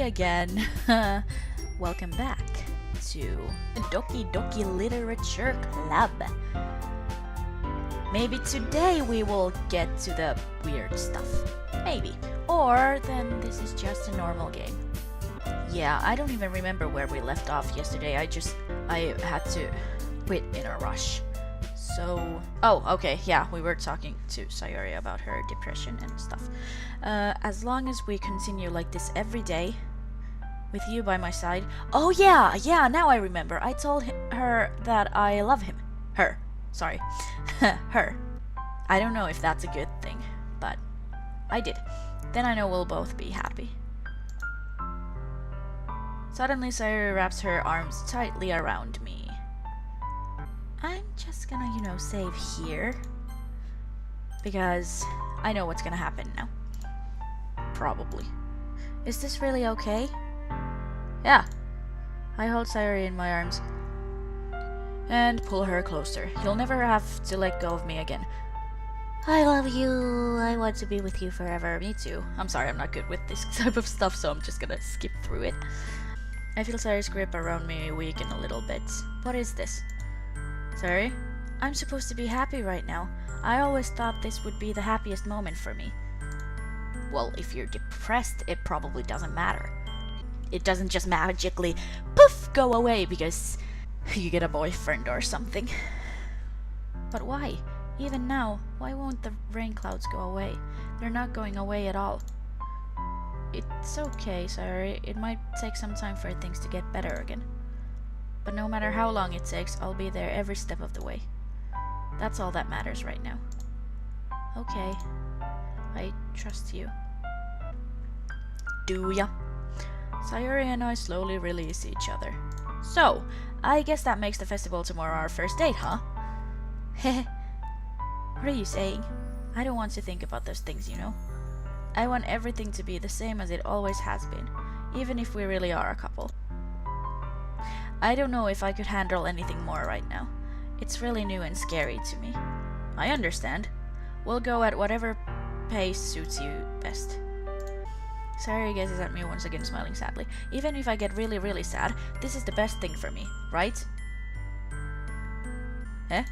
again. Welcome back to Doki Doki Literature Club. Maybe today we will get to the weird stuff. Maybe. Or then this is just a normal game. Yeah, I don't even remember where we left off yesterday. I had to quit in a rush. So, oh, okay, yeah, we were talking to Sayori about her depression and stuff. As long as we continue like this every day, with you by my side. Oh yeah, now I remember. I told her that I love him. Her, sorry. Her. I don't know if that's a good thing, but I did. Then I know we'll both be happy. Suddenly Sayori wraps her arms tightly around me. I'm just gonna, save here. Because I know what's gonna happen now. Probably. Is this really okay? Yeah. I hold Sayori in my arms and pull her closer. You'll never have to let go of me again. I love you. I want to be with you forever. Me too. I'm sorry, I'm not good with this type of stuff, so I'm just gonna skip through it. I feel Sayori's grip around me weaken a little bit. What is this? Sorry? I'm supposed to be happy right now. I always thought this would be the happiest moment for me. Well, if you're depressed, it probably doesn't matter. It doesn't just magically, poof, go away because you get a boyfriend or something. But why? Even now, why won't the rain clouds go away? They're not going away at all. It's okay, Sayori. It might take some time for things to get better again. But no matter how long it takes, I'll be there every step of the way. That's all that matters right now. Okay. I trust you. Do ya? Sayori and I slowly release each other. So, I guess that makes the festival tomorrow our first date, huh? Heh. What are you saying? I don't want to think about those things, I want everything to be the same as it always has been, even if we really are a couple. I don't know if I could handle anything more right now. It's really new and scary to me. I understand. We'll go at whatever pace suits you best. Sayori gazes at me once again, smiling sadly. Even if I get really, really sad, this is the best thing for me, right? Eh?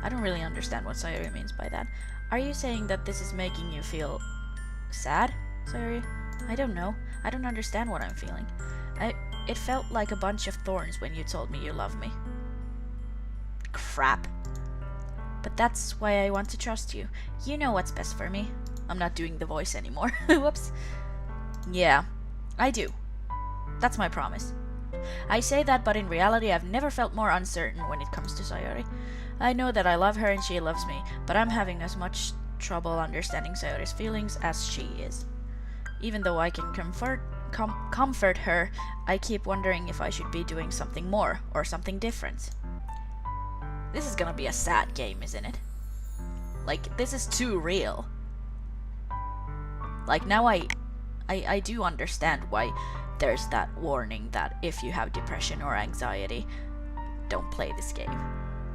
I don't really understand what Sayori means by that. Are you saying that this is making you feel sad, Sayori? I don't know. I don't understand what I'm feeling. It felt like a bunch of thorns when you told me you love me. Crap. But that's why I want to trust you. You know what's best for me. I'm not doing the voice anymore. Whoops. Yeah, I do. That's my promise. I say that, but in reality I've never felt more uncertain when it comes to Sayori. I know that I love her and she loves me, but I'm having as much trouble understanding Sayori's feelings as she is. Even though I can comfort her, I keep wondering if I should be doing something more or something different. This is gonna be a sad game, isn't it? Like, this is too real. Like, now I do understand why there's that warning that if you have depression or anxiety, don't play this game.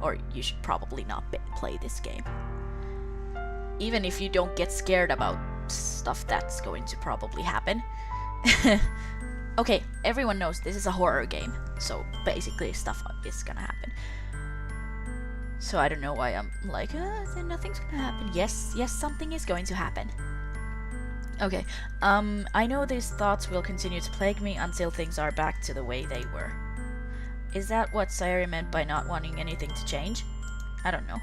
Or you should probably not play this game. Even if you don't get scared about stuff that's going to probably happen. Okay, everyone knows this is a horror game, so basically stuff is gonna happen. So I don't know why I'm like, nothing's gonna happen. Yes, something is going to happen. Okay, I know these thoughts will continue to plague me until things are back to the way they were. Is that what Sayori meant by not wanting anything to change? I don't know.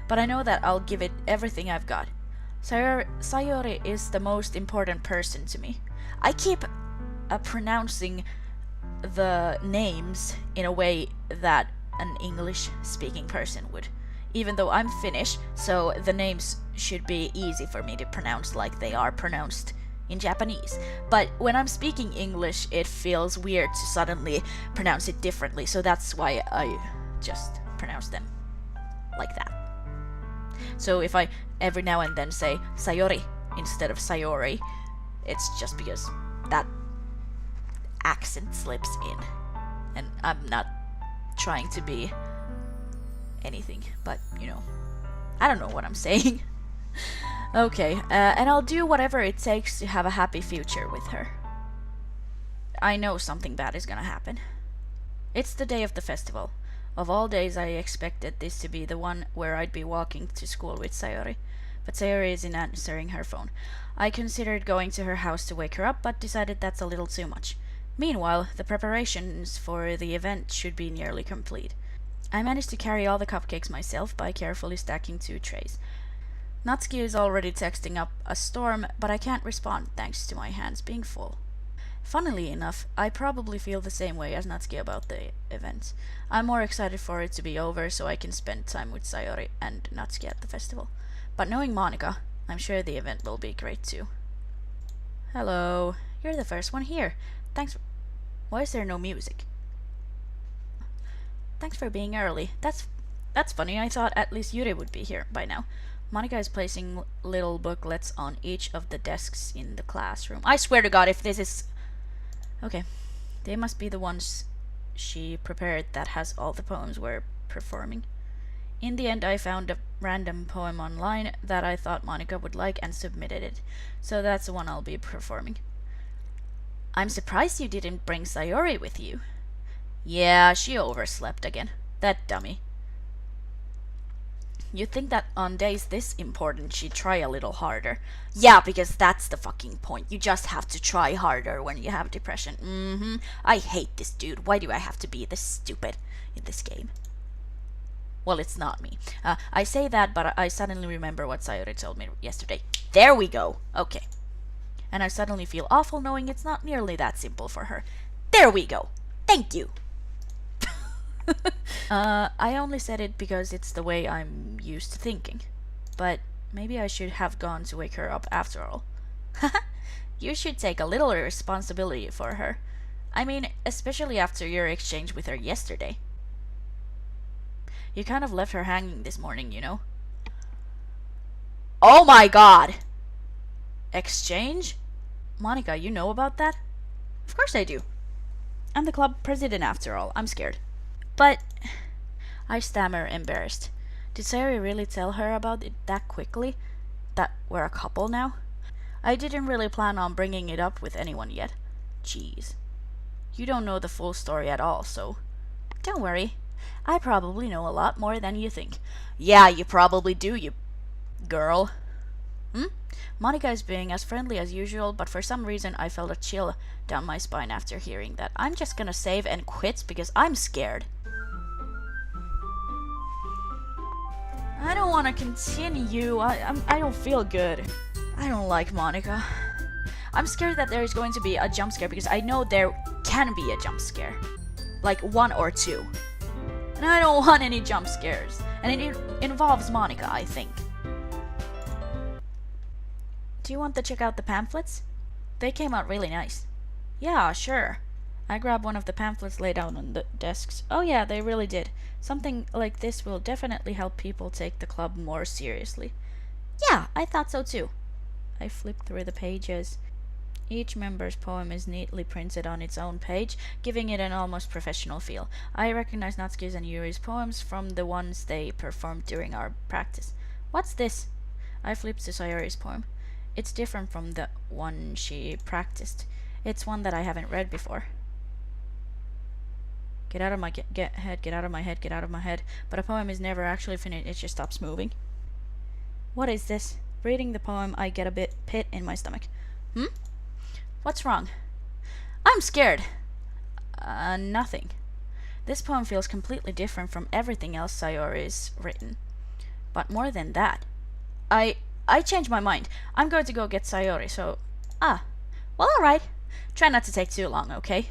But I know that I'll give it everything I've got. Sayori is the most important person to me. I keep pronouncing the names in a way that an English-speaking person would. Even though I'm Finnish, so the names should be easy for me to pronounce like they are pronounced in Japanese. But when I'm speaking English, it feels weird to suddenly pronounce it differently, so that's why I just pronounce them like that. So if I every now and then say Sayori instead of Sayori, it's just because that accent slips in. And I'm not trying to be anything, but I don't know what I'm saying. Okay, and I'll do whatever it takes to have a happy future with her. I know something bad is gonna happen. It's the day of the festival. Of all days, I expected this to be the one where I'd be walking to school with Sayori. But Sayori isn't answering her phone. I considered going to her house to wake her up, but decided that's a little too much. Meanwhile, the preparations for the event should be nearly complete. I managed to carry all the cupcakes myself by carefully stacking 2 trays. Natsuki is already texting up a storm, but I can't respond thanks to my hands being full. Funnily enough, I probably feel the same way as Natsuki about the event. I'm more excited for it to be over so I can spend time with Sayori and Natsuki at the festival. But knowing Monika, I'm sure the event will be great too. Hello, you're the first one here. Thanks. Why is there no music? Thanks for being early. That's funny. I thought at least Yuri would be here by now. Monika is placing little booklets on each of the desks in the classroom. I swear to God, if this is... Okay, they must be the ones she prepared that has all the poems we're performing. In the end, I found a random poem online that I thought Monika would like and submitted it. So that's the one I'll be performing. I'm surprised you didn't bring Sayori with you. Yeah, she overslept again. That dummy. You'd think that on days this important she'd try a little harder. Yeah, because that's the fucking point. You just have to try harder when you have depression. I hate this dude. Why do I have to be this stupid in this game? Well, it's not me. I say that, but I suddenly remember what Sayori told me yesterday. There we go. Okay. And I suddenly feel awful knowing it's not nearly that simple for her. There we go. Thank you. I only said it because it's the way I'm used to thinking. But maybe I should have gone to wake her up after all. You should take a little responsibility for her. I mean, especially after your exchange with her yesterday. You kind of left her hanging this morning, you know? Oh my god! Exchange? Monika, you know about that? Of course I do. I'm the club president after all. I'm scared. But... I stammer, embarrassed. Did Sayori really tell her about it that quickly? That we're a couple now? I didn't really plan on bringing it up with anyone yet. Jeez. You don't know the full story at all, so... Don't worry. I probably know a lot more than you think. Yeah, you probably do, you girl. Monika is being as friendly as usual, but for some reason I felt a chill down my spine after hearing that. I'm just gonna save and quit because I'm scared. I don't want to continue. I don't feel good. I don't like Monika. I'm scared that there is going to be a jump scare because I know there can be a jump scare. Like 1 or 2. And I don't want any jump scares. And it involves Monika, I think. Do you want to check out the pamphlets? They came out really nice. Yeah, sure. I grabbed one of the pamphlets laid out on the desks. Oh yeah, they really did. Something like this will definitely help people take the club more seriously. Yeah, I thought so too. I flipped through the pages. Each member's poem is neatly printed on its own page, giving it an almost professional feel. I recognize Natsuki's and Yuri's poems from the ones they performed during our practice. What's this? I flipped to Sayori's poem. It's different from the one she practiced. It's one that I haven't read before. Get out of my head, get out of my head, get out of my head. But a poem is never actually finished, it just stops moving. What is this? Reading the poem, I get a pit in my stomach. What's wrong? I'm scared. Nothing. This poem feels completely different from everything else Sayori's written. But more than that, I changed my mind. I'm going to go get Sayori, so... well, alright. Try not to take too long, okay?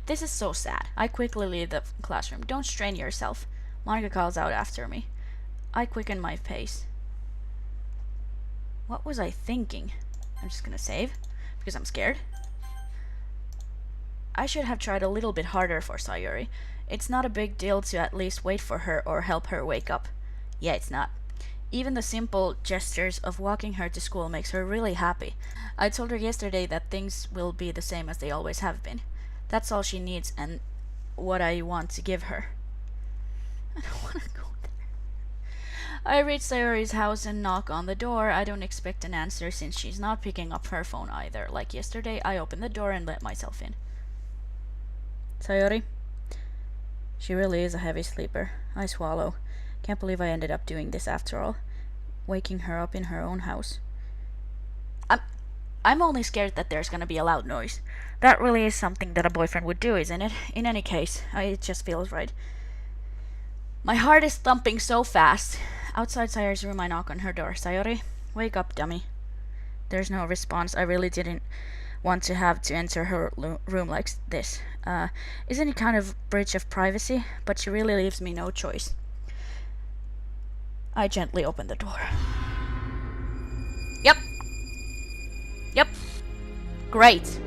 This is so sad. I quickly leave the classroom. Don't strain yourself. Monika calls out after me. I quicken my pace. What was I thinking? I'm just gonna save, because I'm scared. I should have tried a little bit harder for Sayori. It's not a big deal to at least wait for her or help her wake up. Yeah, it's not. Even the simple gestures of walking her to school makes her really happy. I told her yesterday that things will be the same as they always have been. That's all she needs and what I want to give her. I don't want to go there. I reach Sayori's house and knock on the door. I don't expect an answer since she's not picking up her phone either. Like yesterday, I open the door and let myself in. Sayori? She really is a heavy sleeper. I swallow. Can't believe I ended up doing this after all. Waking her up in her own house. I'm only scared that there's gonna be a loud noise. That really is something that a boyfriend would do, isn't it? In any case, it just feels right. My heart is thumping so fast. Outside Sayori's room, I knock on her door. Sayori, wake up, dummy. There's no response. I really didn't want to have to enter her room like this. Isn't it kind of breach of privacy? But she really leaves me no choice. I gently open the door. Yep. Yep. Great.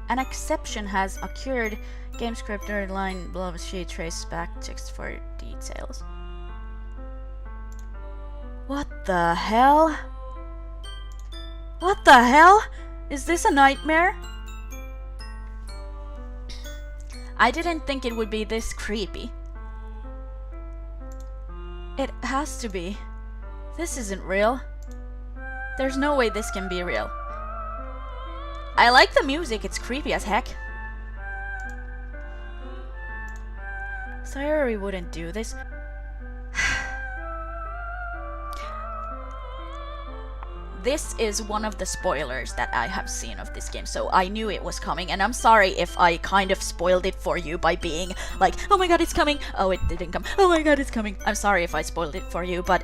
An exception has occurred. Game script line below she traces back text for details. What the hell? What the hell? Is this a nightmare? I didn't think it would be this creepy. It has to be. This isn't real. There's no way this can be real. I like the music, it's creepy as heck. Sayori wouldn't do this. This is one of the spoilers that I have seen of this game, so I knew it was coming, and I'm sorry if I kind of spoiled it for you by being like, oh my god, it's coming, oh it didn't come, oh my god, it's coming. I'm sorry if I spoiled it for you, but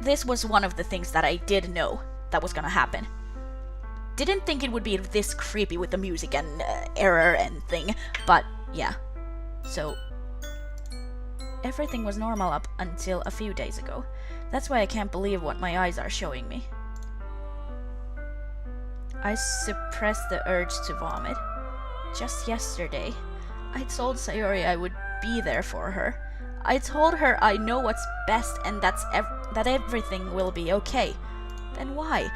this was one of the things that I did know that was gonna happen. Didn't think it would be this creepy with the music and error and thing, but yeah. So, everything was normal up until a few days ago. That's why I can't believe what my eyes are showing me. I suppressed the urge to vomit. Just yesterday, I told Sayori I would be there for her. I told her I know what's best and that everything will be okay. Then why?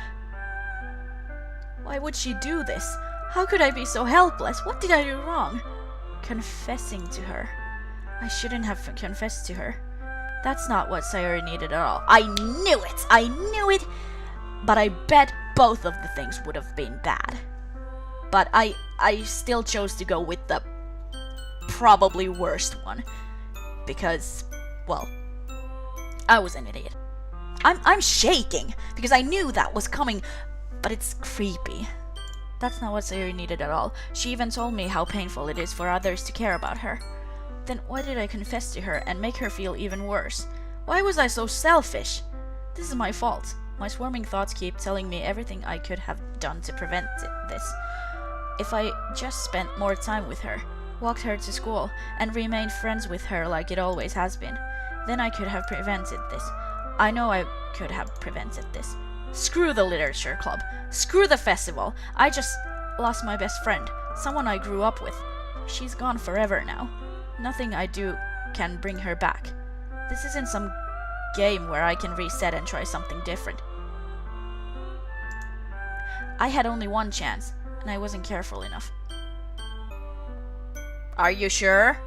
Why would she do this? How could I be so helpless? What did I do wrong? Confessing to her. I shouldn't have confessed to her. That's not what Sayori needed at all. I knew it! I knew it! But I bet both of the things would have been bad. But I still chose to go with the probably worst one. Because, well, I was an idiot. I'm shaking because I knew that was coming, but it's creepy. That's not what Sayori needed at all. She even told me how painful it is for others to care about her. Then why did I confess to her and make her feel even worse? Why was I so selfish? This is my fault. My swarming thoughts keep telling me everything I could have done to prevent this. If I just spent more time with her, walked her to school, and remained friends with her like it always has been, then I could have prevented this. I know I could have prevented this. Screw the literature club. Screw the festival. I just lost my best friend, someone I grew up with. She's gone forever now. Nothing I do can bring her back. This isn't some game where I can reset and try something different. I had only one chance, and I wasn't careful enough. Are you sure?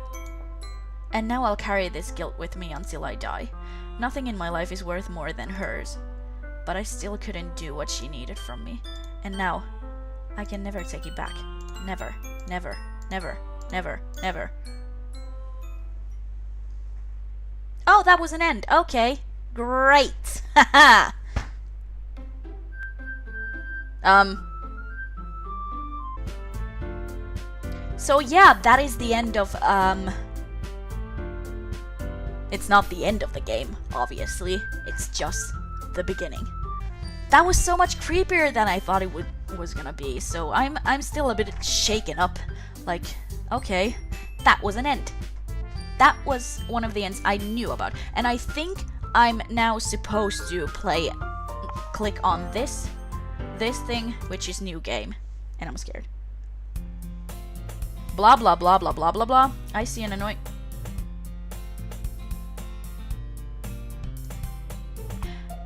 And now I'll carry this guilt with me until I die. Nothing in my life is worth more than hers. But I still couldn't do what she needed from me. And now, I can never take it back. Never, never, never, never, never. Oh, that was an end. Okay. Great. Haha. So yeah, that is the end of, It's not the end of the game, obviously. It's just the beginning. That was so much creepier than I thought it was gonna be, so I'm still a bit shaken up. Like, okay, that was an end. That was one of the ends I knew about, and I think I'm now supposed to click on this this thing, which is new game. And I'm scared. Blah blah blah blah blah blah blah. I see an annoying...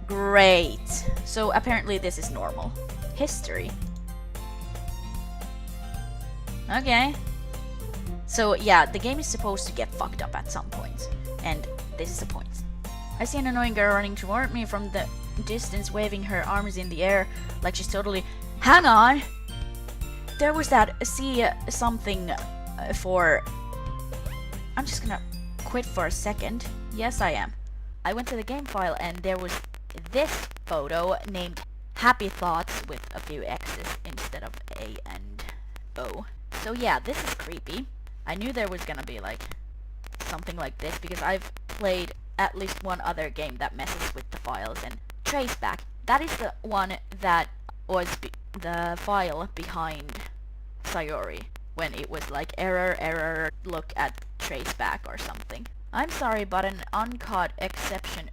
Great. So apparently this is normal. History. Okay. So yeah, the game is supposed to get fucked up at some point. And this is the point. I see an annoying girl running toward me from the distance, waving her arms in the air like she's totally... Hang on! There was that something for... I'm just gonna quit for a second. Yes, I am. I went to the game file and there was this photo named Happy Thoughts with a few X's instead of A and O. So yeah, this is creepy. I knew there was gonna be like something like this because I've played at least one other game that messes with the files. And Traceback, that is the one that was the file behind Sayori when it was like error, look at Traceback or something. I'm sorry, but an uncaught exception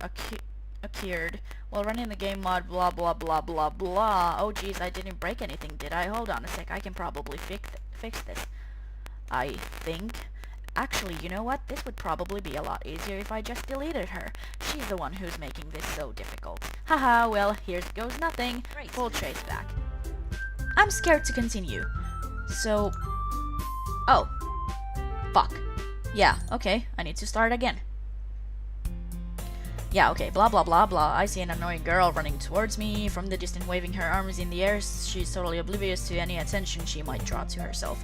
occurred while running the game mod blah blah blah blah blah. Oh geez, I didn't break anything, did I? Hold on a sec, I can probably fix this. I think. Actually, you know what? This would probably be a lot easier if I just deleted her. She's the one who's making this so difficult. Haha, well, here goes nothing. Full Traceback. I'm scared to continue. So... Oh. Fuck. Yeah, okay, I need to start again. Yeah, okay, blah blah blah blah. I see an annoying girl running towards me from the distance, waving her arms in the air. She's totally oblivious to any attention she might draw to herself.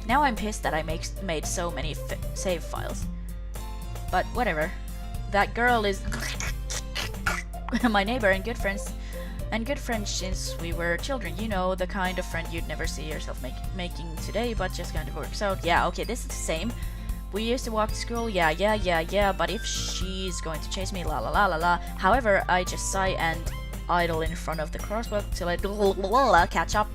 Now I'm pissed that I made so many save files. But whatever. That girl is my neighbor and good friends since we were children. You know, the kind of friend you'd never see yourself making today, but just kind of works out. Yeah, okay, this is the same. We used to walk to school, yeah, but if she's going to chase me, la la la la la. However, I just sigh and idle in front of the crosswalk till I catch up.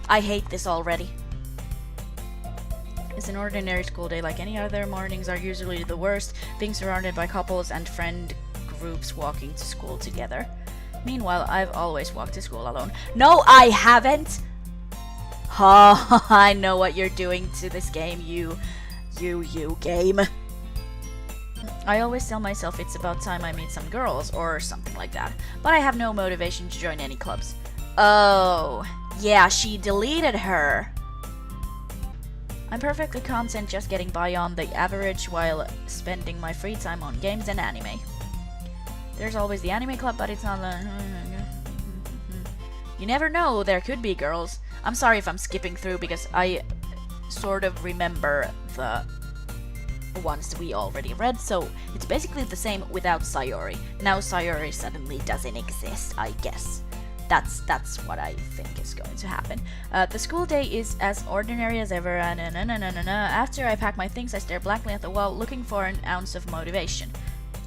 I hate this already. It's an ordinary school day like any other. Mornings are usually the worst, being surrounded by couples and friend groups walking to school together. Meanwhile, I've always walked to school alone. No, I haven't! Oh, I know what you're doing to this game, you game. I always tell myself it's about time I meet some girls or something like that, but I have no motivation to join any clubs. Oh, yeah, she deleted her. I'm perfectly content just getting by on the average while spending my free time on games and anime. There's always the anime club, but it's not You never know, there could be girls. I'm sorry if I'm skipping through because I sort of remember the ones we already read, so it's basically the same without Sayori. Now Sayori suddenly doesn't exist, I guess. That's what I think is going to happen. The school day is as ordinary as ever. After I pack my things, I stare blankly at the wall, looking for an ounce of motivation.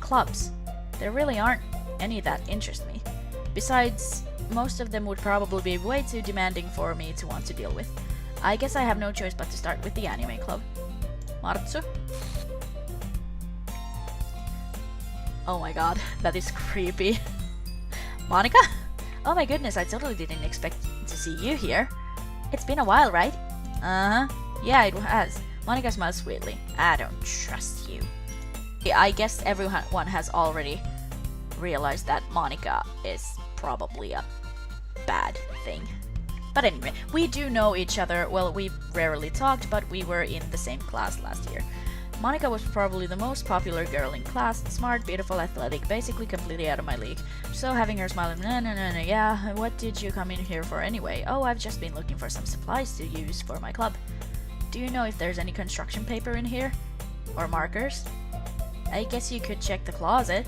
Clubs. There really aren't any that interest me. Besides, most of them would probably be way too demanding for me to want to deal with. I guess I have no choice but to start with the anime club. Martsu? Oh my god, that is creepy. Monica? Oh my goodness, I totally didn't expect to see you here. It's been a while, right? Uh-huh. Yeah, it has. Monica smiles sweetly. I don't trust you. I guess everyone has already realized that Monica is probably a bad thing. But anyway, we do know each other. Well, we rarely talked, but we were in the same class last year. Monica was probably the most popular girl in class, smart, beautiful, athletic, basically completely out of my league. So having her smiling, no, yeah, what did you come in here for anyway? Oh, I've just been looking for some supplies to use for my club. Do you know if there's any construction paper in here? Or markers? I guess you could check the closet.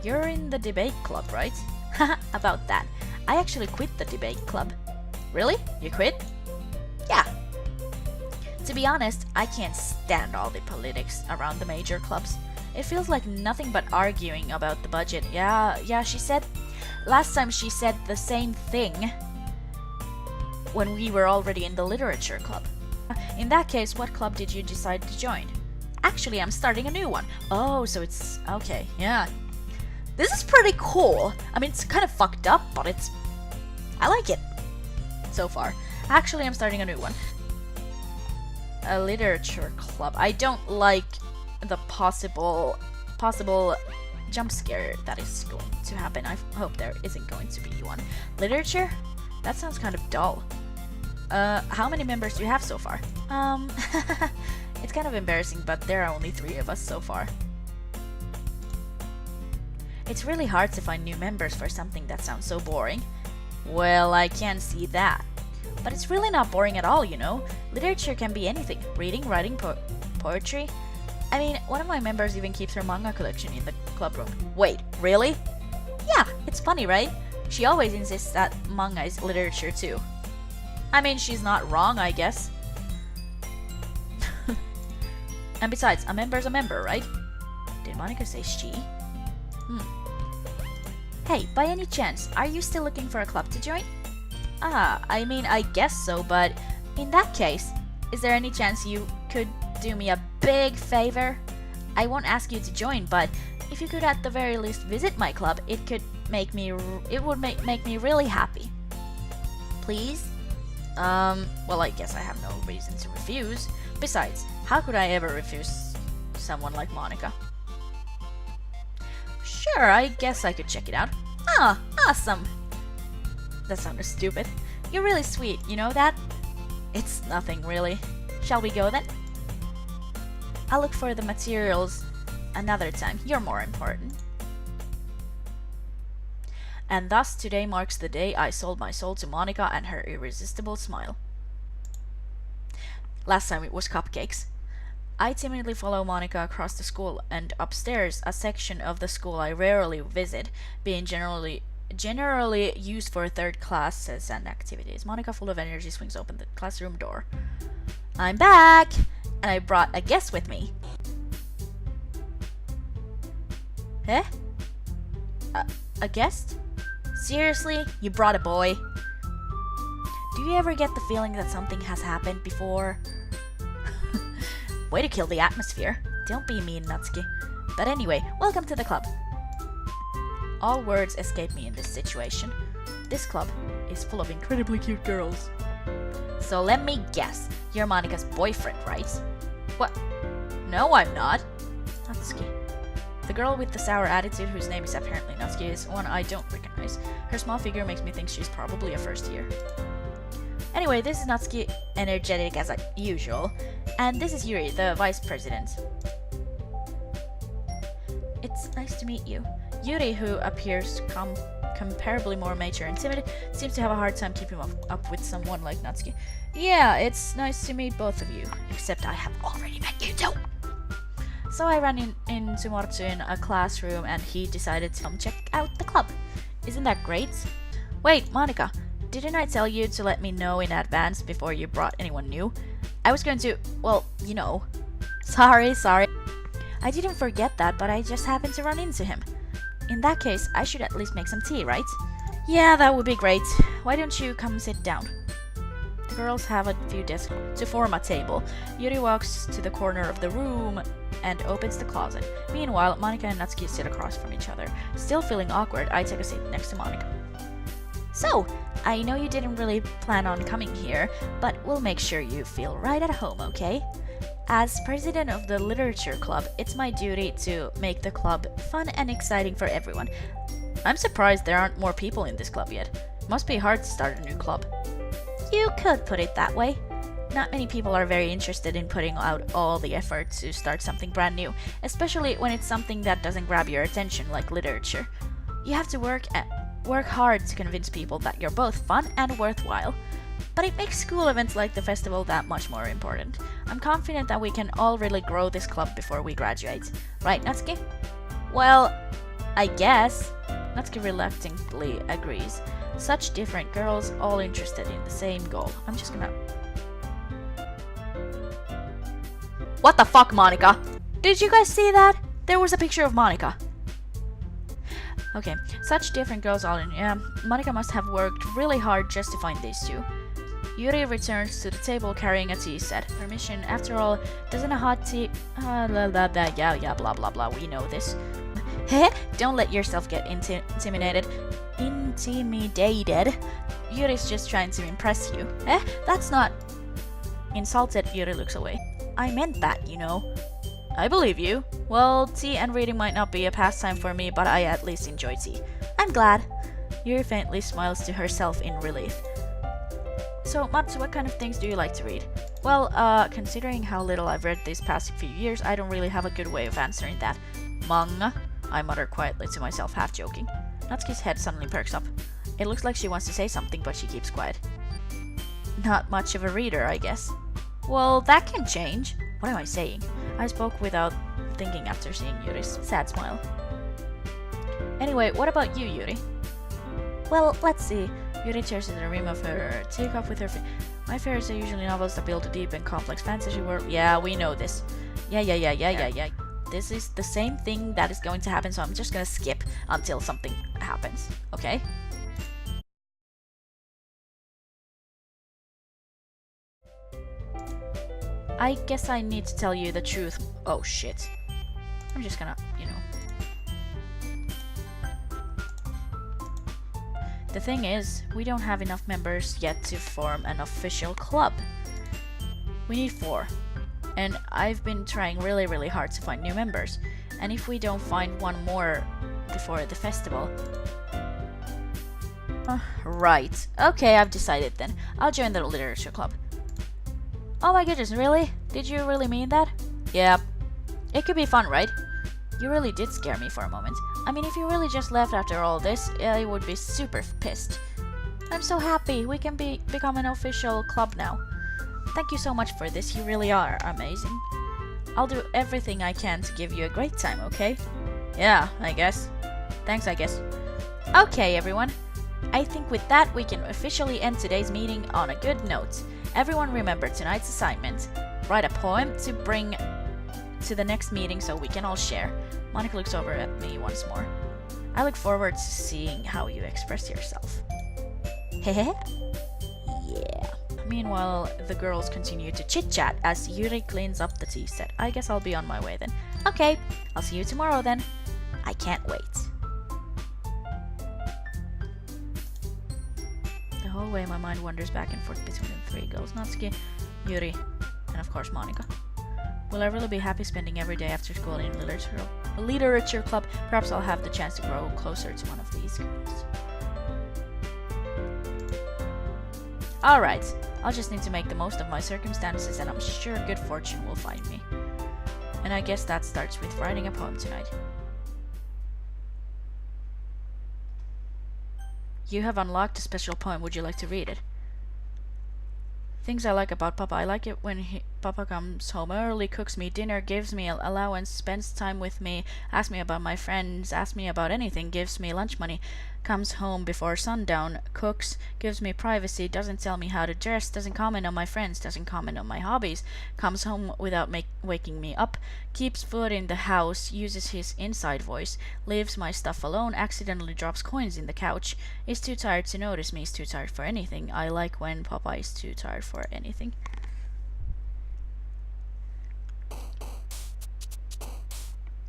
You're in the debate club, right? Haha, about that. I actually quit the debate club. Really? You quit? Yeah. To be honest, I can't stand all the politics around the major clubs. It feels like nothing but arguing about the budget. Yeah, she said... Last time she said the same thing when we were already in the literature club. In that case, what club did you decide to join? Actually, I'm starting a new one. Oh, so it's... okay, yeah. This is pretty cool. I mean, it's kind of fucked up, but it's... I like it. So far. Actually, I'm starting a new one. A literature club. I don't like the possible jump scare that is going to happen. I hope there isn't going to be one. Literature? That sounds kind of dull. How many members do you have so far? It's kind of embarrassing, but there are only 3 of us so far. It's really hard to find new members for something that sounds so boring. Well, I can see that. But it's really not boring at all, you know? Literature can be anything. Reading, writing, poetry. I mean, one of my members even keeps her manga collection in the club room. Wait, really? Yeah, it's funny, right? She always insists that manga is literature too. I mean, she's not wrong, I guess. And besides, a member's a member, right? Did Monika say she? Hey, by any chance, are you still looking for a club to join? I mean, I guess so, but in that case, is there any chance you could do me a big favor? I won't ask you to join, but if you could at the very least visit my club, it would make me really happy. Please? Well, I guess I have no reason to refuse. Besides, how could I ever refuse someone like Monika? Sure, I guess I could check it out. Ah, awesome! That sounded stupid. You're really sweet, you know that? It's nothing, really. Shall we go then? I'll look for the materials another time. You're more important. And thus, today marks the day I sold my soul to Monika and her irresistible smile. Last time it was cupcakes. I timidly follow Monika across the school and upstairs, a section of the school I rarely visit, being generally used for third classes and activities. Monika, full of energy, swings open the classroom door. I'm back! And I brought a guest with me. Eh? A guest? Seriously? You brought a boy? Do you ever get the feeling that something has happened before? Way to kill the atmosphere. Don't be mean, Natsuki. But anyway, welcome to the club. All words escape me in this situation. This club is full of incredibly cute girls. So let me guess, you're Monika's boyfriend, right? What? No, I'm not. Natsuki. The girl with the sour attitude, whose name is apparently Natsuki, is one I don't recognize. Her small figure makes me think she's probably a first year. Anyway, this is Natsuki, energetic as usual, and this is Yuri, the vice president. It's nice to meet you. Yuri, who appears comparably more mature and timid, seems to have a hard time keeping up with someone like Natsuki. Yeah, it's nice to meet both of you, except I have already met you too. So I ran into Mortsu in a classroom and he decided to come check out the club. Isn't that great? Wait, Monika, didn't I tell you to let me know in advance before you brought anyone new? I was going to, well, you know. Sorry. I didn't forget that, but I just happened to run into him. In that case, I should at least make some tea, right? Yeah, that would be great. Why don't you come sit down? The girls have a few desks to form a table. Yuri walks to the corner of the room and opens the closet. Meanwhile, Monika and Natsuki sit across from each other. Still feeling awkward, I take a seat next to Monika. So, I know you didn't really plan on coming here, but we'll make sure you feel right at home, okay? As president of the literature club, it's my duty to make the club fun and exciting for everyone. I'm surprised there aren't more people in this club yet. Must be hard to start a new club. You could put it that way. Not many people are very interested in putting out all the effort to start something brand new, especially when it's something that doesn't grab your attention like literature. You have to work hard to convince people that you're both fun and worthwhile. But it makes school events like the festival that much more important. I'm confident that we can all really grow this club before we graduate. Right, Natsuki? Well, I guess. Natsuki reluctantly agrees. Such different girls, all interested in the same goal. I'm just gonna... What the fuck, Monika? Did you guys see that? There was a picture of Monika. Okay, such different girls all in... Yeah, Monika must have worked really hard just to find these two. Yuri returns to the table carrying a tea set. Permission, after all, doesn't a hot tea... blah, blah, blah, yeah, blah, blah, blah, we know this. Heh, don't let yourself get intimidated. Intimidated? Yuri's just trying to impress you. That's not... Insulted, Yuri looks away. I meant that, you know. I believe you. Well, tea and reading might not be a pastime for me, but I at least enjoy tea. I'm glad. Yuri faintly smiles to herself in relief. So, Matsu, what kind of things do you like to read? Well, considering how little I've read these past few years, I don't really have a good way of answering that. Manga? I mutter quietly to myself, half joking. Natsuki's head suddenly perks up. It looks like she wants to say something, but she keeps quiet. Not much of a reader, I guess. Well, that can change. What am I saying? I spoke without thinking after seeing Yuri's sad smile. Anyway, what about you, Yuri? Well, let's see. Yuri tears in the rim of her teacup with her My favorites are usually novels that build a deep and complex fantasy world. Yeah, we know this. Yeah. This is the same thing that is going to happen, so I'm just gonna skip until something happens, okay? I guess I need to tell you the truth. Oh shit. I'm just gonna, you know. The thing is, we don't have enough members yet to form an official club. We need 4. And I've been trying really hard to find new members. And if we don't find one more before the festival... right. Okay, I've decided then. I'll join the literature club. Oh my goodness, really? Did you really mean that? Yeah. It could be fun, right? You really did scare me for a moment. I mean, if you really just left after all this, I would be super pissed. I'm so happy. We can become an official club now. Thank you so much for this. You really are amazing. I'll do everything I can to give you a great time, okay? Yeah, I guess. Thanks, I guess. Okay, everyone. I think with that, we can officially end today's meeting on a good note. Everyone remember tonight's assignment. Write a poem to bring to the next meeting so we can all share. Monica looks over at me once more. I look forward to seeing how you express yourself. Hehe. Yeah. Meanwhile, the girls continue to chit-chat as Yuri cleans up the tea set. I guess I'll be on my way then. Okay, I'll see you tomorrow then. I can't wait. The whole way my mind wanders back and forth between the 3 girls. Natsuki, Yuri, and of course Monica. Will I really be happy spending every day after school in literature club? Perhaps I'll have the chance to grow closer to one of these girls. Alright, I'll just need to make the most of my circumstances and I'm sure good fortune will find me. And I guess that starts with writing a poem tonight. You have unlocked a special poem. Would you like to read it? Things I like about Papa. I like it when Papa comes home early, cooks me dinner, gives me allowance, spends time with me, asks me about my friends, asks me about anything, gives me lunch money, comes home before sundown, cooks, gives me privacy, doesn't tell me how to dress, doesn't comment on my friends, doesn't comment on my hobbies, comes home without waking me up, keeps food in the house, uses his inside voice, leaves my stuff alone, accidentally drops coins in the couch, is too tired to notice me, is too tired for anything. I like when Papa is too tired for anything.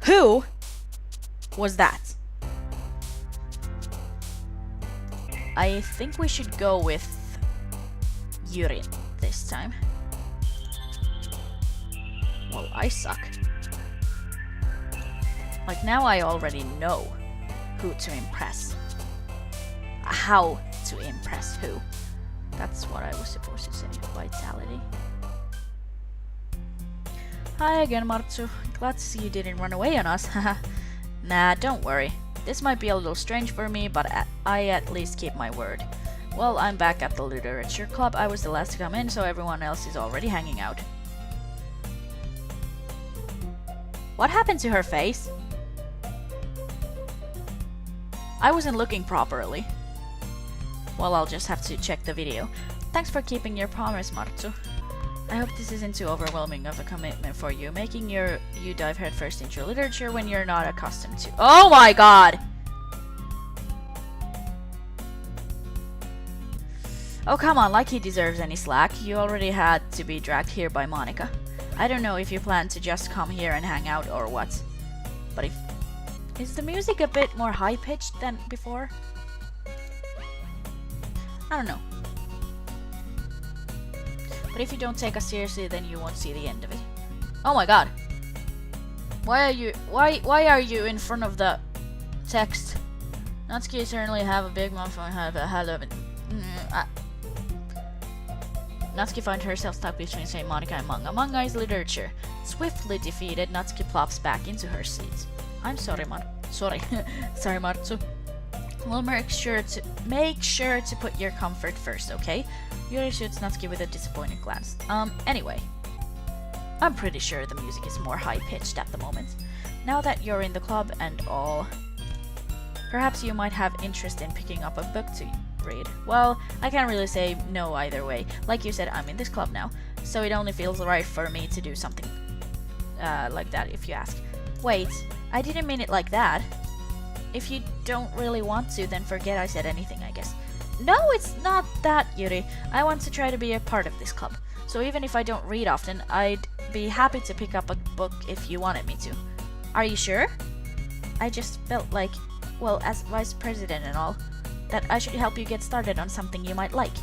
Who was that? I think we should go with Yuri this time. Well, I suck. Like, now I already know who to impress. How to impress who. That's what I was supposed to say. Vitality. Hi again, Martsu. Glad to see you didn't run away on us. Haha. Nah, don't worry. This might be a little strange for me, but I at least keep my word. Well, I'm back at the literature club. I was the last to come in, so everyone else is already hanging out. What happened to her face? I wasn't looking properly. Well, I'll just have to check the video. Thanks for keeping your promise, Martsu. I hope this isn't too overwhelming of a commitment for you, making you dive headfirst into literature when you're not accustomed to— Oh my god! Oh, come on, like he deserves any slack. You already had to be dragged here by Monica. I don't know if you plan to just come here and hang out or what. But if... Is the music a bit more high-pitched than before? I don't know. But if you don't take us seriously, then you won't see the end of it. Oh my god. Why are you in front of the text? Natsuki certainly have a big mouth and have a hell of it. Natsuki finds herself stuck between Saint Monica and manga. Manga is literature. Swiftly defeated, Natsuki plops back into her seat. I'm sorry, sorry, Matsu. We'll make sure to put your comfort first, okay? Yuri shoots Natsuki with a disappointed glance. Anyway. I'm pretty sure the music is more high-pitched at the moment. Now that you're in the club and all, perhaps you might have interest in picking up a book to read. Well, I can't really say no either way. Like you said, I'm in this club now, so it only feels right for me to do something like that if you ask. Wait, I didn't mean it like that. If you don't really want to, then forget I said anything, I guess. No, it's not that, Yuri. I want to try to be a part of this club. So even if I don't read often, I'd be happy to pick up a book if you wanted me to. Are you sure? I just felt like, well, as vice president and all, that I should help you get started on something you might like.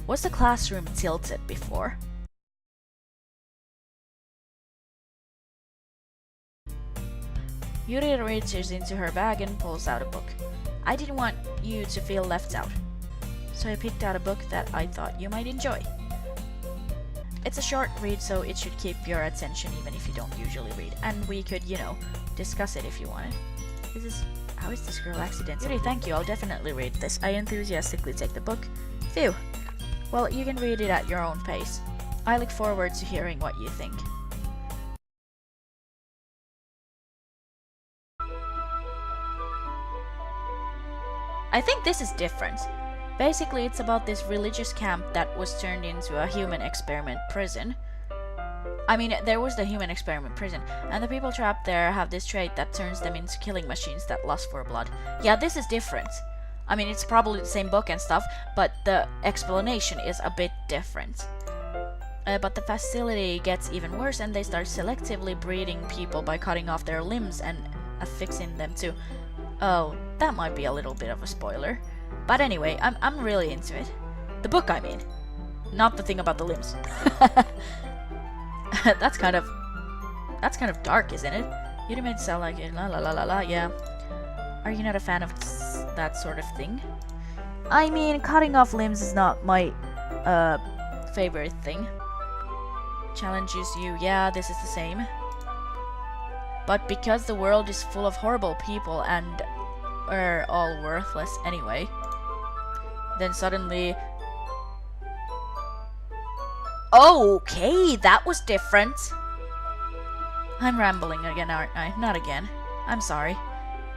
Was the classroom tilted before? Yuri reaches into her bag and pulls out a book. I didn't want you to feel left out, so I picked out a book that I thought you might enjoy. It's a short read, so it should keep your attention even if you don't usually read, and we could, you know, discuss it if you wanted. How is this girl accidental? Yuri, thank you, I'll definitely read this. I enthusiastically take the book. Phew. Well, you can read it at your own pace. I look forward to hearing what you think. I think this is different. Basically, it's about this religious camp that was turned into a human experiment prison. I mean, there was the human experiment prison, and the people trapped there have this trait that turns them into killing machines that lust for blood. Yeah, this is different. I mean, it's probably the same book and stuff, but the explanation is a bit different. But the facility gets even worse, and they start selectively breeding people by cutting off their limbs and affixing them to... Oh, that might be a little bit of a spoiler. But anyway, I'm really into it. The book, I mean. Not the thing about the limbs. That's kind of dark, isn't it? You didn't make it sound like it. La la la la la, yeah. Are you not a fan of that sort of thing? I mean, cutting off limbs is not my favorite thing. Challenges you, yeah, this is the same. But because the world is full of horrible people and are all worthless anyway, then suddenly... Okay, that was different. I'm rambling again, aren't I? Not again. I'm sorry.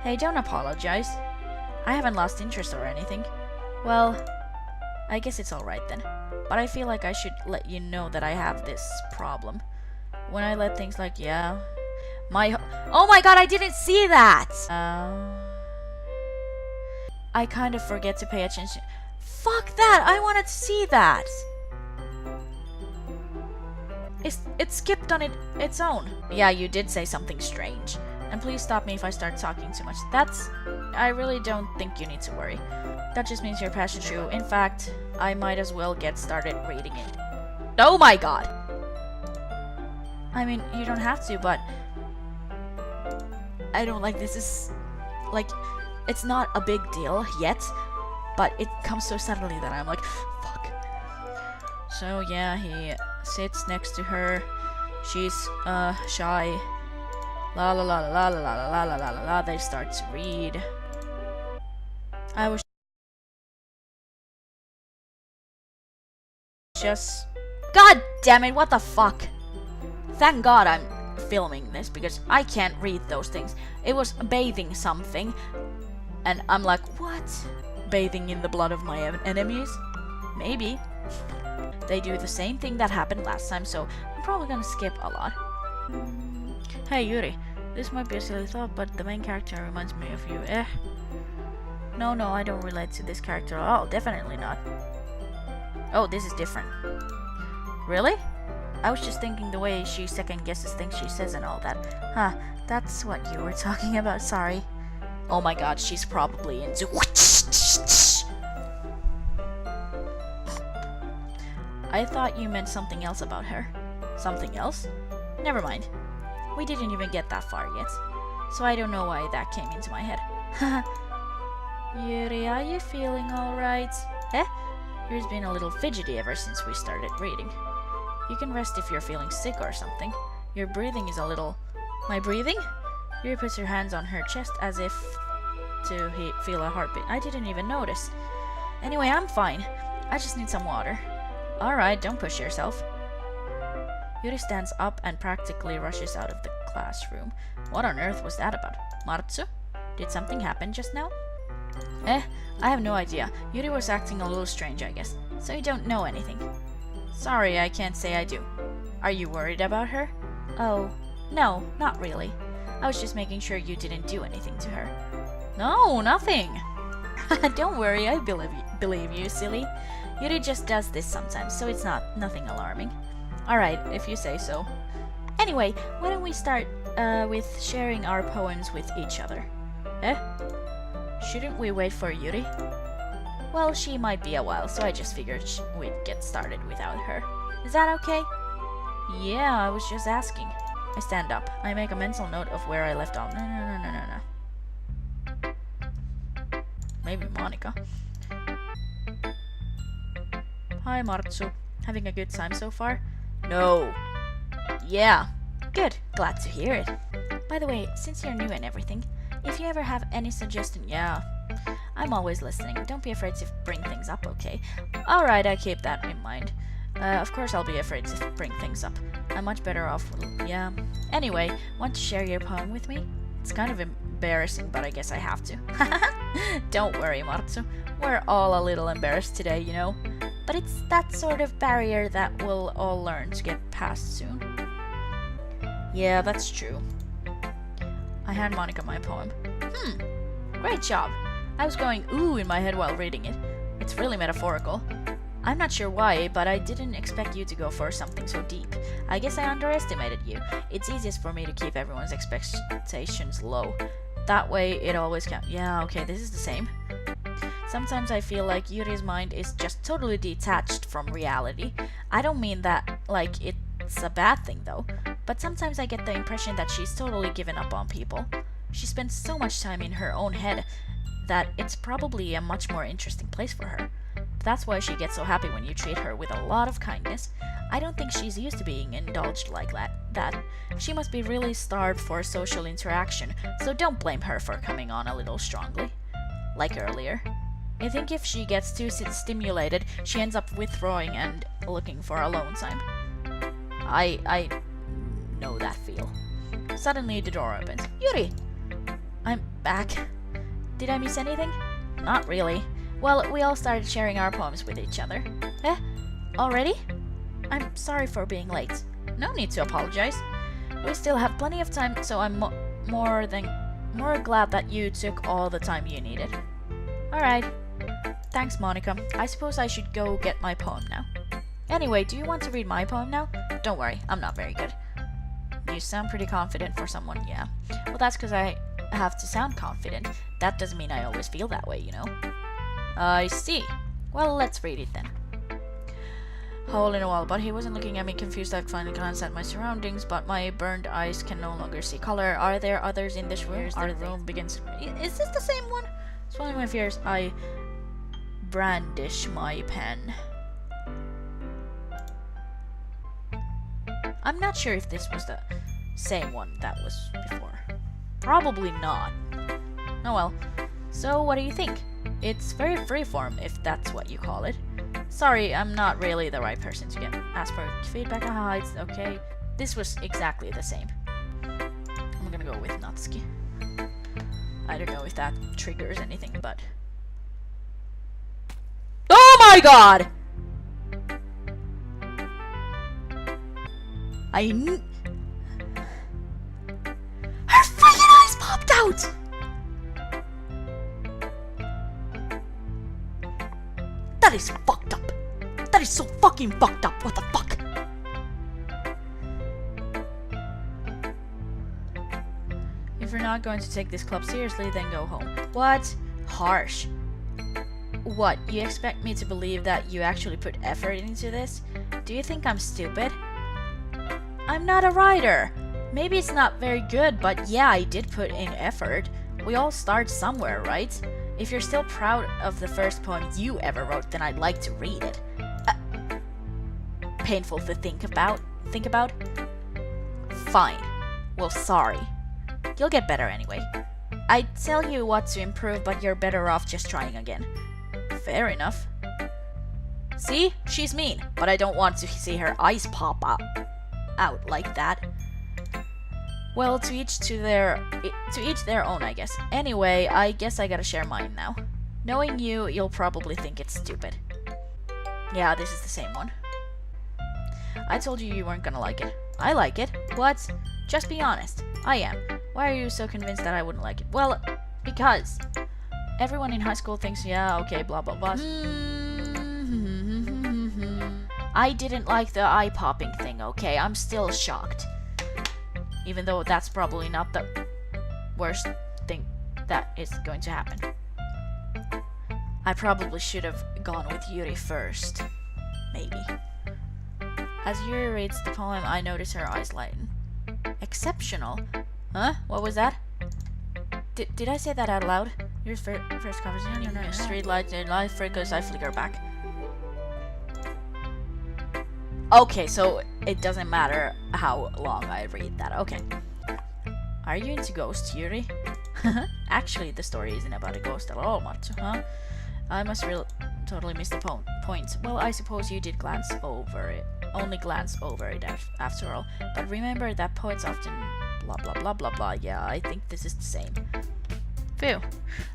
Hey, don't apologize. I haven't lost interest or anything. Well, I guess it's alright then. But I feel like I should let you know that I have this problem. When I let things like, yeah... Oh my god, I didn't see that! I kind of forget to pay attention. Fuck that! I wanted to see that! It skipped on its own. Yeah, you did say something strange. And please stop me if I start talking too much. I really don't think you need to worry. That just means your passion true. In fact, I might as well get started reading it. Oh my god! I mean, you don't have to, but... I don't like this is... Like, it's not a big deal yet, but it comes so suddenly that I'm like, fuck. So yeah, he sits next to her. She's, shy. La la la la la la la la la la la. They start to read. I was just... God damn it, what the fuck? Thank God I'm filming this, because I can't read those things. It was bathing something, and I'm like, what? Bathing in the blood of my enemies? Maybe. They do the same thing that happened last time, so I'm probably gonna skip a lot. Hey Yuri, this might be a silly thought, but the main character reminds me of you. No, I don't relate to this character at all. Definitely not. Oh, this is different. Really? I was just thinking the way she second guesses things she says and all that. Huh, that's what you were talking about, sorry. Oh my god, she's probably into... I thought you meant something else about her. Something else? Never mind. We didn't even get that far yet. So I don't know why that came into my head. Yuri, are you feeling alright? Eh? Yuri's been a little fidgety ever since we started reading. You can rest if you're feeling sick or something. Your breathing is a little... My breathing? Yuri puts her hands on her chest as if to feel a heartbeat. I didn't even notice. Anyway, I'm fine. I just need some water. Alright, don't push yourself. Yuri stands up and practically rushes out of the classroom. What on earth was that about? Martsu? Did something happen just now? I have no idea. Yuri was acting a little strange, I guess. So you don't know anything. Sorry, I can't say I do. Are you worried about her? Oh, no, not really. I was just making sure you didn't do anything to her. No, nothing. Don't worry, I believe you, silly. Yuri just does this sometimes, so it's nothing alarming. Alright, if you say so. Anyway, why don't we start with sharing our poems with each other? Shouldn't we wait for Yuri? Well, she might be a while, so I just figured we'd get started without her. Is that okay? Yeah, I was just asking. I stand up. I make a mental note of where I left off. No. Maybe Monica. Hi, Martsu. Having a good time so far? No. Yeah. Good. Glad to hear it. By the way, since you're new and everything, if you ever have any suggestion, yeah, I'm always listening. Don't be afraid to bring things up, okay? Alright, I keep that in mind. Of course I'll be afraid to bring things up. I'm much better off, yeah. Anyway, want to share your poem with me? It's kind of embarrassing, but I guess I have to. Don't worry, Martsu. We're all a little embarrassed today, you know? But it's that sort of barrier that we'll all learn to get past soon. Yeah, that's true. I hand Monica my poem. Great job. I was going ooh in my head while reading it. It's really metaphorical. I'm not sure why, but I didn't expect you to go for something so deep. I guess I underestimated you. It's easiest for me to keep everyone's expectations low. That way it always counts. Yeah, okay, this is the same. Sometimes I feel like Yuri's mind is just totally detached from reality. I don't mean that like it's a bad thing though, but sometimes I get the impression that she's totally given up on people. She spends so much time in her own head that it's probably a much more interesting place for her. That's why she gets so happy when you treat her with a lot of kindness. I don't think she's used to being indulged like that. She must be really starved for social interaction, so don't blame her for coming on a little strongly. Like earlier. I think if she gets too stimulated, she ends up withdrawing and looking for alone time. I know that feel. Suddenly the door opens. Yuri! I'm back. Did I miss anything? Not really. Well, we all started sharing our poems with each other. Already? I'm sorry for being late. No need to apologize. We still have plenty of time, so I'm more glad that you took all the time you needed. Alright. Thanks, Monica. I suppose I should go get my poem now. Anyway, do you want to read my poem now? Don't worry, I'm not very good. You sound pretty confident for someone, yeah. Well, that's because I have to sound confident. That doesn't mean I always feel that way, you know? I see. Well, let's read it then. Hole in a wall, but he wasn't looking at me confused. I finally glanced at my surroundings, but my burned eyes can no longer see color. Are there others in this room? The room begins... Is this the same one? Swallowing my fears, I brandish my pen. I'm not sure if this was the same one that was before. Probably not. Oh well. So, what do you think? It's very freeform, if that's what you call it. Sorry, I'm not really the right person to ask for feedback. It's okay. This was exactly the same. I'm gonna go with Natsuki. I don't know if that triggers anything, but... Oh my god! Her freaking eyes popped out! That is fucked up. That is so fucking fucked up. What the fuck? If you're not going to take this club seriously, then go home. What? Harsh. What, you expect me to believe that you actually put effort into this? Do you think I'm stupid? I'm not a writer. Maybe it's not very good, but yeah, I did put in effort. We all start somewhere, right? If you're still proud of the first poem you ever wrote, then I'd like to read it. Painful to think about? Fine. Well, sorry. You'll get better anyway. I'd tell you what to improve, but you're better off just trying again. Fair enough. See? She's mean, but I don't want to see her eyes pop out like that. Well, to each their own, I guess. Anyway, I guess I gotta share mine now. Knowing you, you'll probably think it's stupid. Yeah, this is the same one. I told you you weren't gonna like it. I like it. What? Just be honest. I am. Why are you so convinced that I wouldn't like it? Well, because everyone in high school thinks, yeah, okay, blah, blah, blah. I didn't like the eye-popping thing, okay? I'm still shocked. Even though that's probably not the worst thing that is going to happen. I probably should have gone with Yuri first. Maybe. As Yuri reads the poem, I notice her eyes lighten. Exceptional? Huh? What was that? Did I say that out loud? Your first conversation, you're not street lights, your light flickers, I flicker back. Okay, so it doesn't matter how long I read that. Okay. Are you into ghosts, Yuri? Actually, the story isn't about a ghost at all, Matsu, huh? I must totally miss the point. Well, I suppose you did glance over it. Only glance over it after all. But remember that poets often blah blah blah blah blah. Yeah, I think this is the same. Phew.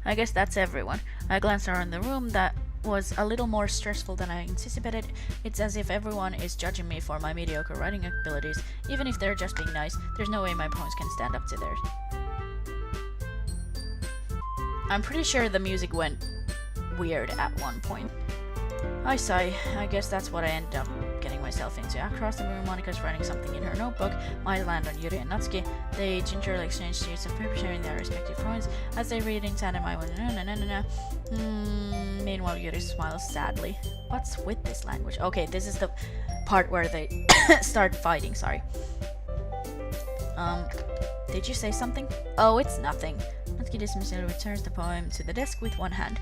I guess that's everyone. I glanced around the room. That was a little more stressful than I anticipated. It's as if everyone is judging me for my mediocre writing abilities. Even if they're just being nice, there's no way my poems can stand up to theirs. I'm pretty sure the music went weird at one point. I sigh. I guess that's what I ended up getting myself into. Across the room, Monika's writing something in her notebook. My land on Yuri and Natsuki. They gingerly exchange sheets of paper, sharing their respective poems. As they read in tandem, I went Meanwhile, Yuri smiles sadly. What's with this language? Okay, this is the part where they start fighting. Sorry. Did you say something? Oh, it's nothing. Natsuki dismissively returns the poem to the desk with one hand.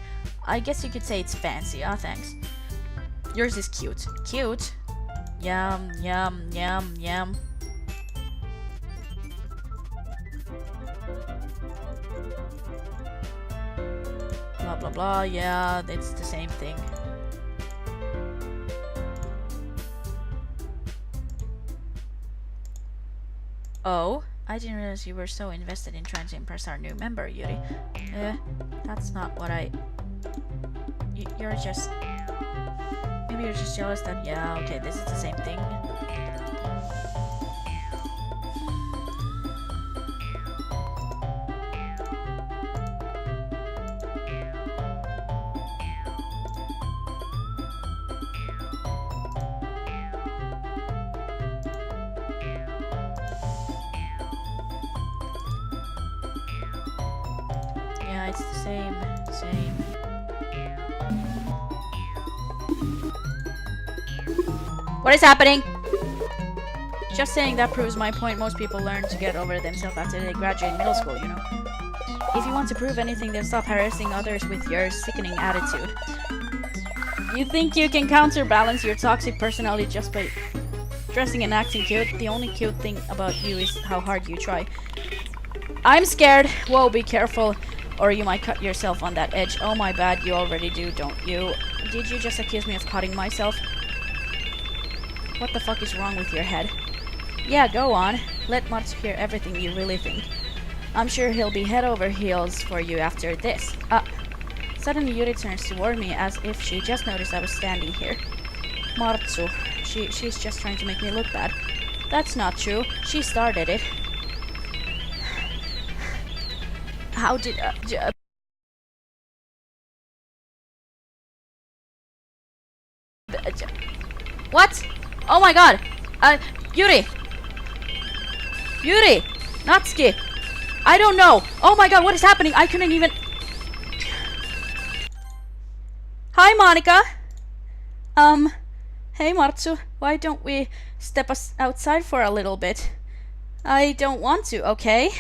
I guess you could say it's fancy. Ah, thanks. Yours is cute. Cute? Yum, yum, yum, yum. Blah, blah, blah. Yeah, it's the same thing. Oh? I didn't realize you were so invested in trying to impress our new member, Yuri. That's not what I... You're just... Maybe you're just jealous that... Yeah, okay, this is the same thing. Yeah, it's the same. What is happening? Just saying, that proves my point. Most people learn to get over themselves after they graduate middle school, you know? If you want to prove anything, then stop harassing others with your sickening attitude. You think you can counterbalance your toxic personality just by dressing and acting cute? The only cute thing about you is how hard you try. I'm scared. Whoa, be careful, or you might cut yourself on that edge. Oh my bad, you already do, don't you? Did you just accuse me of cutting myself? What the fuck is wrong with your head? Yeah, go on. Let Matsu hear everything you really think. I'm sure he'll be head over heels for you after this. Suddenly Yuri turns toward me as if she just noticed I was standing here. Matsu. She's just trying to make me look bad. That's not true. She started it. How did... What? Oh my god! Yuri! Yuri! Natsuki! I don't know! Oh my god, what is happening? I couldn't even... Hi, Monica! Hey, Matsu. Why don't we step us outside for a little bit? I don't want to, okay?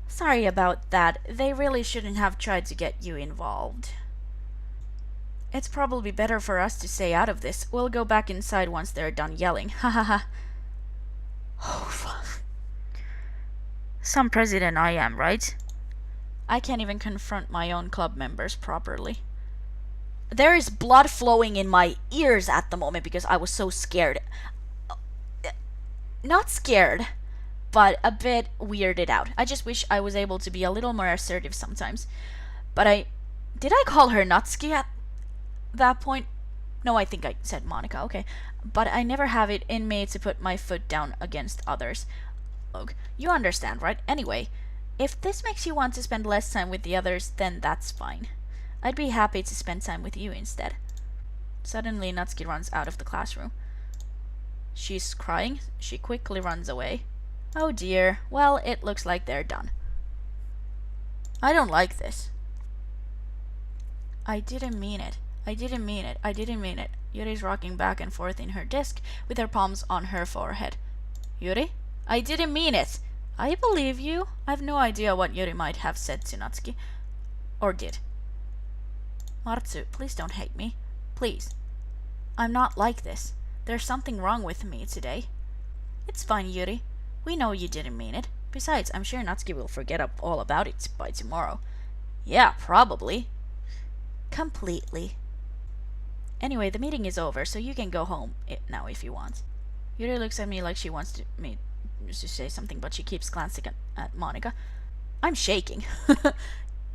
Sorry about that. They really shouldn't have tried to get you involved. It's probably better for us to stay out of this. We'll go back inside once they're done yelling. Ha ha ha. Oh, fuck. Some president I am, right? I can't even confront my own club members properly. There is blood flowing in my ears at the moment because I was so scared. Not scared, but a bit weirded out. I just wish I was able to be a little more assertive sometimes. But did I call her Natsuki at that point? No, I think I said Monica, okay. But I never have it in me to put my foot down against others. Look, you understand, right? Anyway, if this makes you want to spend less time with the others, then that's fine. I'd be happy to spend time with you instead. Suddenly, Natsuki runs out of the classroom. She's crying. She quickly runs away. Oh dear. Well, it looks like they're done. I don't like this. I didn't mean it. I didn't mean it. I didn't mean it. Yuri's rocking back and forth in her desk with her palms on her forehead. Yuri? I didn't mean it. I believe you. I have no idea what Yuri might have said to Natsuki. Or did. Matsu, please don't hate me. Please. I'm not like this. There's something wrong with me today. It's fine, Yuri. We know you didn't mean it. Besides, I'm sure Natsuki will forget all about it by tomorrow. Yeah, probably. Completely. Anyway, the meeting is over, so you can go home now if you want. Yuri looks at me like she wants me to say something, but she keeps glancing at Monica. I'm shaking.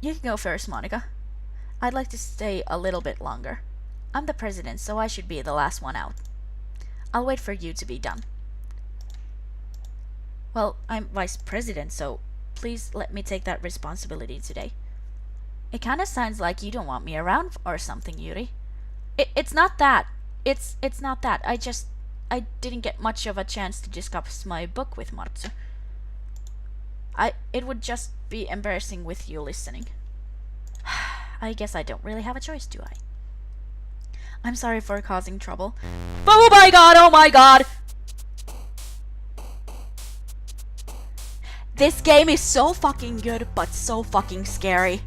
You can go first, Monica. I'd like to stay a little bit longer. I'm the president, so I should be the last one out. I'll wait for you to be done. Well, I'm vice president, so please let me take that responsibility today. It kinda sounds like you don't want me around or something, Yuri. It's not that. It's not that. I didn't get much of a chance to discuss my book with Matsu. It would just be embarrassing with you listening. I guess I don't really have a choice, do I? I'm sorry for causing trouble. Oh my god, oh my god! This game is so fucking good, but so fucking scary.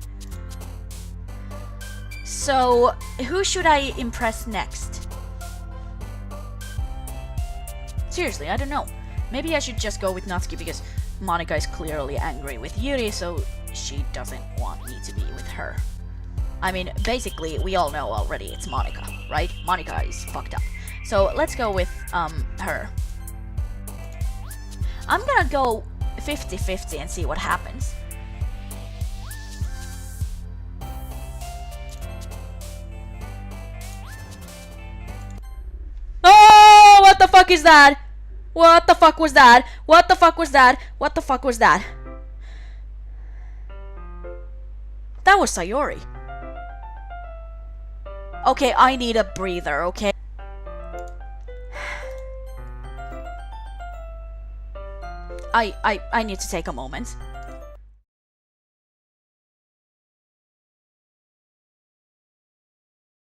So, who should I impress next? Seriously, I don't know. Maybe I should just go with Natsuki because Monica is clearly angry with Yuri, so she doesn't want me to be with her. I mean, basically, we all know already it's Monica, right? Monica is fucked up. So, let's go with, her. I'm gonna go 50-50 and see what happens. Oh, what the fuck is that? What the fuck was that? What the fuck was that? What the fuck was that? That was Sayori. Okay, I need a breather, okay? I need to take a moment.